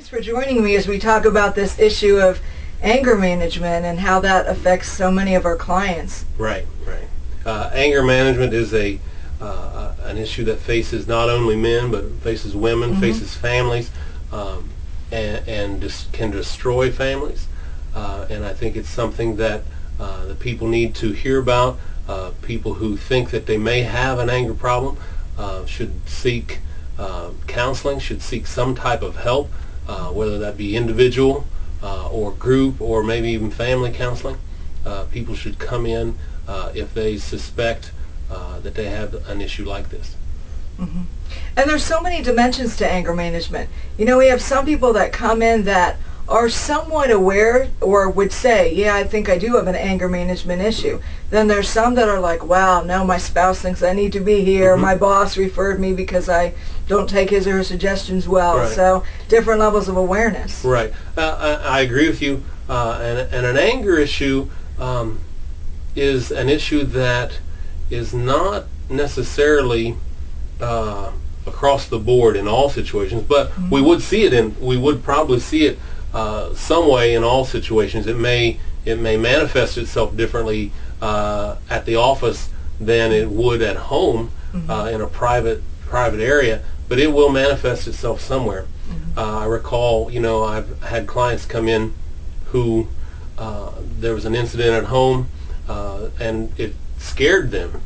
Thanks for joining me as we talk about this issue of anger management and how that affects so many of our clients. Right. Anger management is an issue that faces not only men, but faces women, faces families, and can destroy families. And I think it's something that the people need to hear about. People who think that they may have an anger problem should seek counseling, should seek some type of help, whether that be individual or group or maybe even family counseling. People should come in if they suspect that they have an issue like this. And there's so many dimensions to anger management. You know, we have some people that come in that are somewhat aware or would say, yeah, I think I do have an anger management issue. Then there's some that are like, wow, no, my spouse thinks I need to be here. My boss referred me because I don't take his or her suggestions well. Right. So different levels of awareness. Right. I agree with you. And an anger issue is an issue that is not necessarily across the board in all situations, but we would probably see it some way in all situations. It may manifest itself differently at the office than it would at home in a private area, but it will manifest itself somewhere. I recall, I've had clients come in who there was an incident at home and it scared them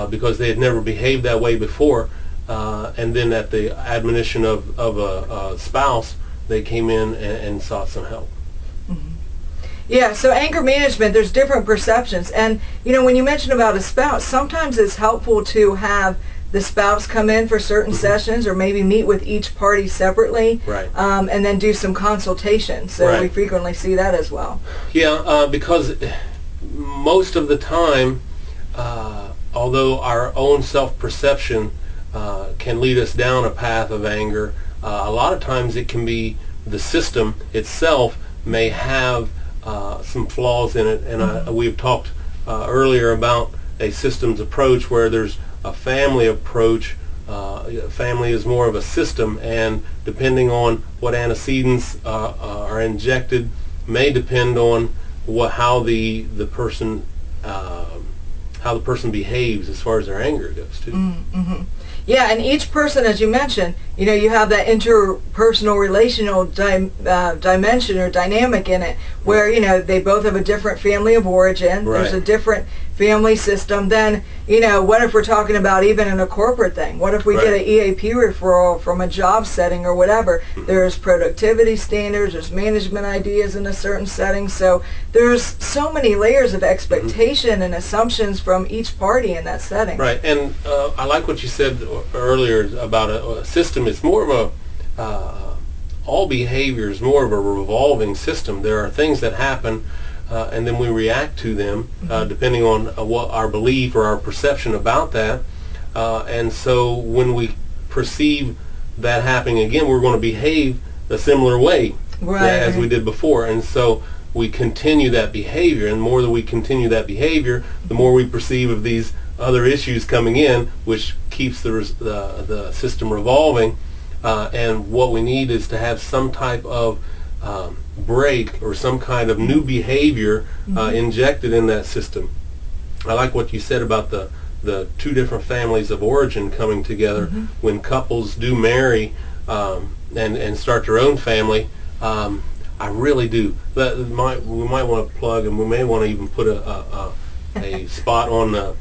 because they had never behaved that way before, and then at the admonition of a spouse, they came in and sought some help. Yeah, so anger management, there's different perceptions. And, when you mention about a spouse, sometimes it's helpful to have the spouse come in for certain sessions or maybe meet with each party separately, Right. And then do some consultation. So Right. we frequently see that as well. Yeah, because most of the time, although our own self-perception can lead us down a path of anger, a lot of times it can be the system itself may have some flaws in it, and we've talked earlier about a systems approach where there's a family approach. Family is more of a system, and depending on what antecedents are injected may depend on how the person behaves as far as their anger goes too. Yeah, and each person, as you mentioned, you have that interpersonal relational dimension or dynamic in it where, they both have a different family of origin. Right. There's a different family system. Then, what if we're talking about even in a corporate thing? What if we get an EAP referral from a job setting or whatever? There's productivity standards, there's management ideas in a certain setting. So there's so many layers of expectation and assumptions from each party in that setting. Right, and I like what you said earlier about a system. It's more of all behavior is more of a revolving system. There are things that happen and then we react to them depending on what our belief or our perception about that. And so when we perceive that happening again, we're going to behave a similar way as we did before. And so we continue that behavior, and the more that we continue that behavior, the more we perceive of these other issues coming in, which keeps the system revolving. And what we need is to have some type of break or some kind of new behavior injected in that system. I like what you said about the two different families of origin coming together. When couples do marry and start their own family, I really do. We might want to plug, and we may want to even put a spot on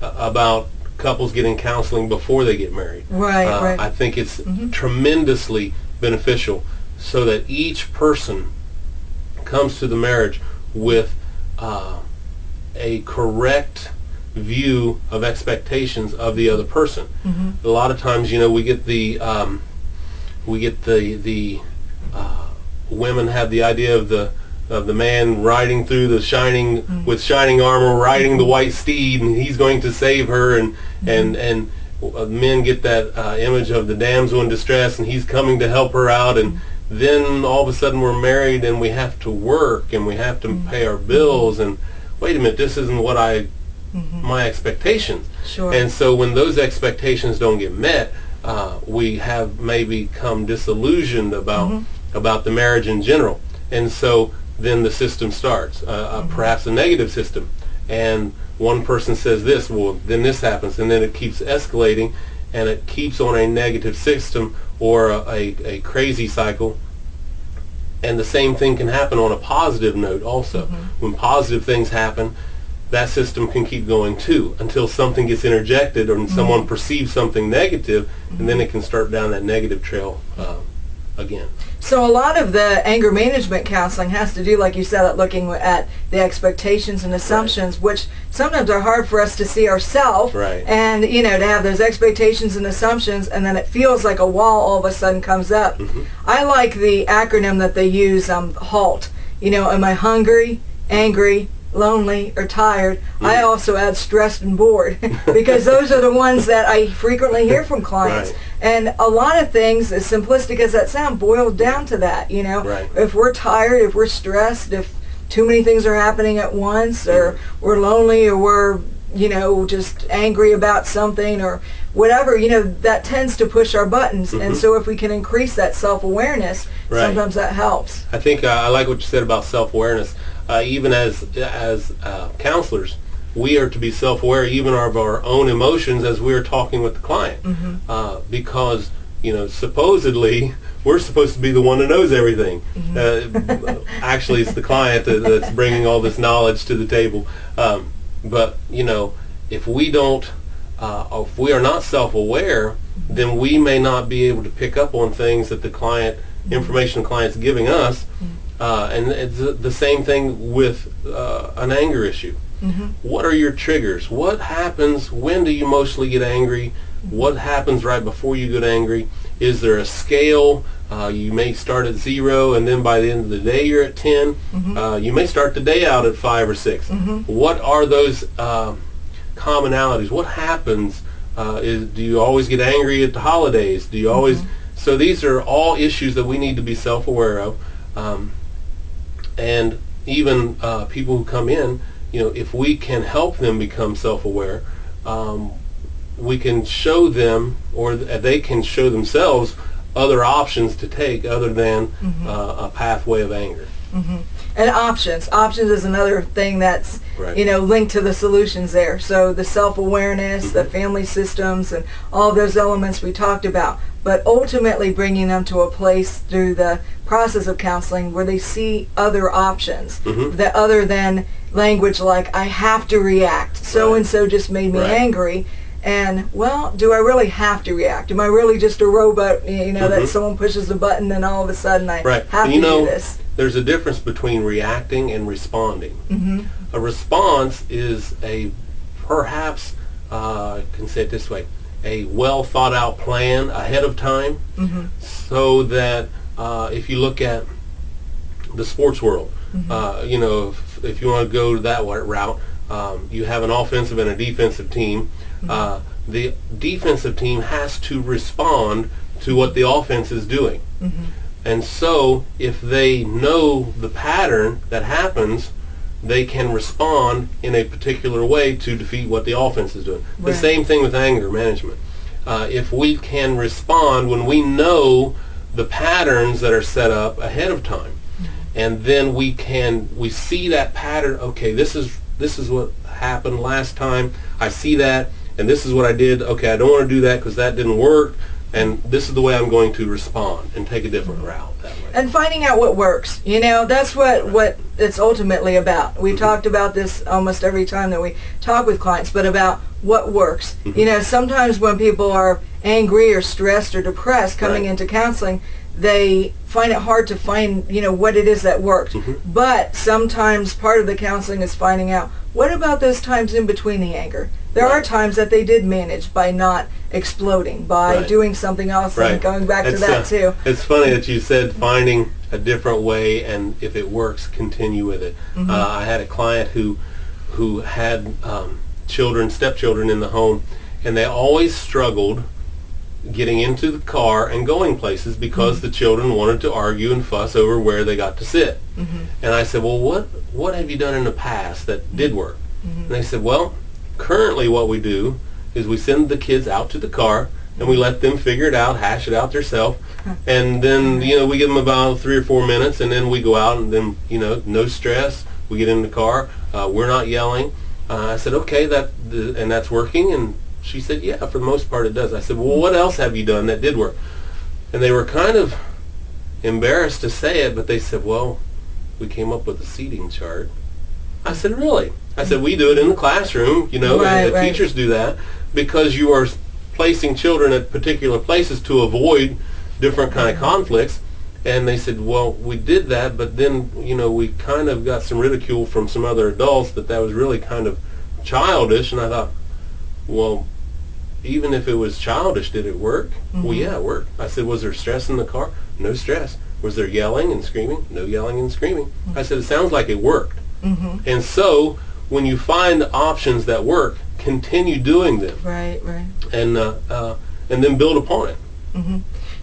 about couples getting counseling before they get married. Right. I think it's tremendously beneficial so that each person comes to the marriage with a correct view of expectations of the other person. A lot of times, we get the women have the idea of the man riding through the shining with shining armor, riding the white steed, and he's going to save her, and men get that image of the damsel in distress, and he's coming to help her out, and then all of a sudden we're married and we have to work and we have to pay our bills, and wait a minute, this isn't what my expectations. Sure. And so when those expectations don't get met, we have maybe become disillusioned about about the marriage in general. And so then the system starts, perhaps a negative system. And one person says this, well, then this happens, and then it keeps escalating, and it keeps on a negative system or a crazy cycle. And the same thing can happen on a positive note also. When positive things happen, that system can keep going too until something gets interjected or someone perceives something negative, and then it can start down that negative trail again. So a lot of the anger management counseling has to do, like you said, at looking at the expectations and assumptions, which sometimes are hard for us to see ourselves. And, you know, to have those expectations and assumptions, and then it feels like a wall all of a sudden comes up. I like the acronym that they use, HALT. You know, am I hungry, angry, lonely, or tired? I also add stressed and bored because those are the ones that I frequently hear from clients. And a lot of things, as simplistic as that sounds, boil down to that. You know, if we're tired, if we're stressed, if too many things are happening at once, or we're lonely, or we're, you know, just angry about something or whatever, you know, that tends to push our buttons. And so if we can increase that self-awareness, sometimes that helps. I think I like what you said about self-awareness. Even as counselors, we are to be self-aware even of our own emotions as we are talking with the client, because, you know, supposedly we're supposed to be the one that knows everything. Actually, it's the client that's bringing all this knowledge to the table. But, you know, if we don't, if we are not self-aware, then we may not be able to pick up on things that the client, information the client's giving us. And it's the same thing with an anger issue. What are your triggers? What happens? When do you mostly get angry? What happens right before you get angry? Is there a scale? You may start at 0, and then by the end of the day you're at 10. You may start the day out at 5 or 6. What are those commonalities? What happens? Do you always get angry at the holidays? Do you always? So these are all issues that we need to be self-aware of. And even people who come in, you know, if we can help them become self-aware, we can show them, or they can show themselves, other options to take other than a pathway of anger. And options. Options is another thing that's, you know, linked to the solutions there. So the self-awareness, the family systems, and all those elements we talked about. But ultimately bringing them to a place through the process of counseling where they see other options, that other than language like, I have to react. So-and-so just made me angry. And, well, do I really have to react? Am I really just a robot, you know, that someone pushes a button and all of a sudden I have to do this? There's a difference between reacting and responding. A response is perhaps, I can say it this way, a well thought out plan ahead of time, so that if you look at the sports world, you know, if you want to go that route, you have an offensive and a defensive team. The defensive team has to respond to what the offense is doing. And so if they know the pattern that happens, they can respond in a particular way to defeat what the offense is doing. The same thing with anger management. If we can respond when we know the patterns that are set up ahead of time, and then we see that pattern, okay, this is what happened last time, I see that, and this is what I did, okay, I don't want to do that because that didn't work, and this is the way I'm going to respond and take a different route that way. And finding out what works. You know, that's what it's ultimately about. We talked about this almost every time that we talk with clients, but about what works. You know, sometimes when people are angry or stressed or depressed coming into counseling, they find it hard to find, you know, what it is that worked. But sometimes part of the counseling is finding out, what about those times in between the anger? There are times that they did manage by not exploding, by doing something else, and going back to that too. It's funny that you said finding a different way, and if it works, continue with it. I had a client who had stepchildren in the home, and they always struggled getting into the car and going places because the children wanted to argue and fuss over where they got to sit. And I said, well, what have you done in the past that did work? And they said, well, currently what we do is we send the kids out to the car, and we let them figure it out, hash it out themselves, and then we give them about 3 or 4 minutes, and then we go out, and then no stress. We get in the car. We're not yelling. I said, okay, and that's working, and she said, yeah, for the most part it does. I said, well, what else have you done that did work? And they were kind of embarrassed to say it, but they said, well, we came up with a seating chart. I said, really? I said, we do it in the classroom, and the teachers do that because you are placing children at particular places to avoid different kind of conflicts. And they said, well, we did that, but then, we kind of got some ridicule from some other adults that was really kind of childish. And I thought, well, even if it was childish, did it work? Well, yeah, it worked. I said, was there stress in the car? No stress. Was there yelling and screaming? No yelling and screaming. I said, it sounds like it worked. And so when you find options that work, continue doing them. Right. And then build upon it.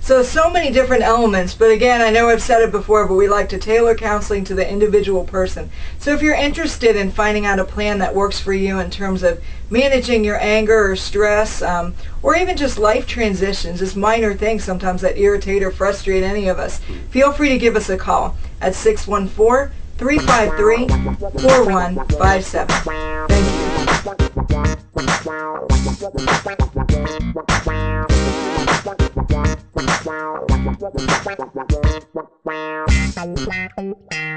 So many different elements, but again, I know I've said it before, but we like to tailor counseling to the individual person. So if you're interested in finding out a plan that works for you in terms of managing your anger or stress, or even just life transitions, just minor things sometimes that irritate or frustrate any of us, feel free to give us a call at 614-353-4157. Thank you.